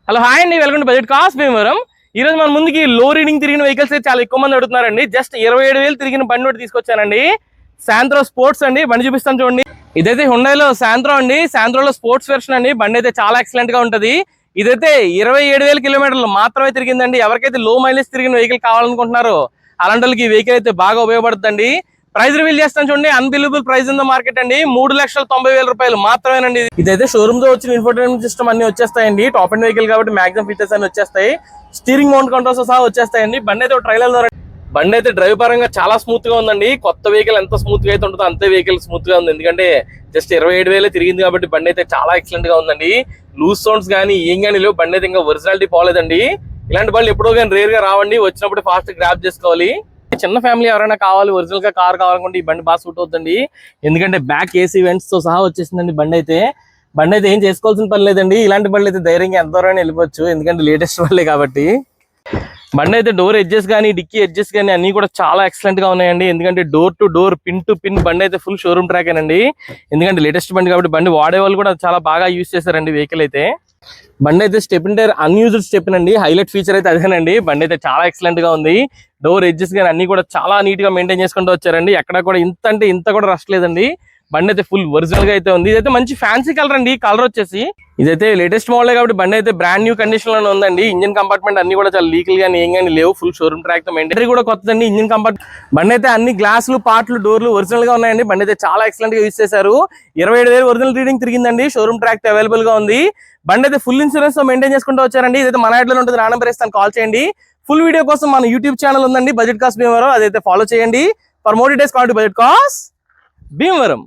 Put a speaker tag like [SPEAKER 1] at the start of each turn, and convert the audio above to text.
[SPEAKER 1] Hello hi అండి, welcome to budget cost Bhimavaram. ఈ రోజు మన ముందుకి లో రీడింగ్ తిరిగిన వెహికల్స్ చాలా ఎక్కువ మంది అడుగుతున్నారండి. జస్ట్ 27,000 తిరిగిన బండి ఒకటి తీసుకొచ్చానండి. శాంత్రో స్పోర్ట్స్ అండి. బండి చూపిస్తాను చూడండి. ఇదైతే హుండాయిలో శాంత్రో అండి. శాంత్రోలో స్పోర్ట్స్ వెర్షన్ అండి. బండి అయితే చాలా ఎక్సలెంట్ గా ఉంటది. ఇదైతే 27,000 కిలోమీటర్లు మాత్రమే తిరిగిందండి. ఎవరికైతే లో మైలేజ్ తిరిగిన వెహికల్ కావాలనుకుంటున్నారో అలాంటి వాళ్ళకి ఈ వెహికల్ అయితే బాగా ఉపయోగపడుతుందండి. ప్రైస్ రివీల్ చేస్తాను చూడండి. Unbelievable price in the market అండి. 3,90,000 రూపాయలు మాత్రమేనండి. ఇదైతే షోరూమ్ తో వచ్చిన ఇన్ఫోటైన్మెంట్ సిస్టమ్ అన్ని వచ్చేస్తాయండి. టాప్ అండ్ వెహికల్ కాబట్టి మాక్సిమం ఫీచర్స్ అన్ని వచ్చేస్తాయి. స్టీరింగ్ మౌంట్ కంట్రోల్స్ సహా వచ్చేస్తాయండి. బండి అయితే ట్రైలర్ బండి అయితే డ్రైవ్ పరంగా చాలా స్మూత్ గా ఉందండి. కొత్త వెహికల్ ఎంత స్మూత్ గా అయితే ఉంటుందో అంతే వెహికల్ స్మూత్ గా ఉంది. ఎందుకంటే జస్ట్ 27,000 తిరిగింది కాబట్టి బండి అయితే చాలా ఎక్సలెంట్ గా ఉందండి. లూజ్ సౌండ్స్ కానీ ఏం కానీ లేవు. బండి అయితే ఇంకా ఒరిజినాలిటీ పోలేదండి. ఇలాంటి బండ్లు ఎప్పుడో కానీ రేర్ గా రావండి. వచ్చినప్పుడు ఫాస్ట్ గ్రాప్ చేసుకోవాలి. చిన్న ఫ్యామిలీ ఎవరైనా కావాలి, ఒరిజినల్ గా కార్ కావాలనుకుంటే ఈ బండి బాగా సూట్ అవుతుందండి. ఎందుకంటే బ్యాక్ ఏసీ వెంట్స్ తో సహా వచ్చేసిందండి. బండి అయితే ఏం చేసుకోవాల్సిన పని లేదండి. ఇలాంటి బండ్లు అయితే ధైర్యంగా ఎంత దూరం వెళ్ళిపోవచ్చు. ఎందుకంటే లేటెస్ట్ వాళ్ళే కాబట్టి. బండి అయితే డోర్ ఎడ్జెస్ కానీ డిక్కీ ఎడ్జెస్ కానీ అన్ని కూడా చాలా ఎక్సలెంట్ గా ఉన్నాయండి. ఎందుకంటే door to door, pin to pin బండి అయితే ఫుల్ షోరూమ్ ట్రాక్ అండి. ఎందుకంటే లేటెస్ట్ బండి కాబట్టి బండి వాడే వాళ్ళు కూడా చాలా బాగా యూజ్ చేశారండి వెహికల్ అయితే. బండి అయితే స్టెపిన్ టైర్ అన్యూజ్డ్ స్టెపిన్ అండి. హైలైట్ ఫీచర్ అయితే అదేనండి. బండి అయితే చాలా ఎక్సలెంట్ గా ఉంది. డోర్ ఎడ్జెస్ కానీ అన్ని కూడా చాలా నీట్ గా మెయింటైన్ చేసుకుంటూ వచ్చారండి. ఎక్కడ కూడా ఇంత అంటే ఇంత కూడా రష్ లేదండి. బండి అయితే ఫుల్ ఒరిజినల్ గా అయితే ఉంది. ఇదైతే మంచి ఫ్యాన్సీ కలర్ అండి. కలర్ వచ్చేసి ఇదైతే లేటెస్ట్ మోడల్ కాబట్టి బండి అయితే బ్రాండ్ న్యూ కండిషన్ లోనే ఉందండి. ఇంజిన్ కంపార్ట్మెంట్ అన్ని కూడా చాలా లీకల్ గానీ ఏం కానీ లేవు. ఫుల్ షోరూమ్ ట్రాక్ తో మెయింటైన్ కూడా కొత్తదండి. ఇంజిన్ కంపార్ట్మెంట్ బండి అయితే అన్ని గ్లాసులు, పార్ట్లు, డోర్లు ఒరిజినల్ గా ఉన్నాయండి. బండి అయితే చాలా ఎక్సలెంట్ గా యూజ్ చేశారు. 27,000 ఒరిజినల్ రీడింగ్ తిరిగిందండి. షోరూమ్ ట్రాక్ తో అవైలబుల్ గా ఉంది. బండి అయితే ఫుల్ ఇన్సూరెన్స్ తో మెయింటైన్ చేసుకుంటూ వచ్చారండి. ఇదైతే మన యాడ్లో ఉంటుంది. నా నెంబర్ ఇస్తాను, కాల్ చేయండి. ఫుల్ వీడియో కోసం మన యూట్యూబ్ ఛానల్ ఉందండి, బడ్జెట్ కాస్ట్ భీమవరం. అదైతే ఫాలో చేయండి. For more details call to budget cost Bhimavaram.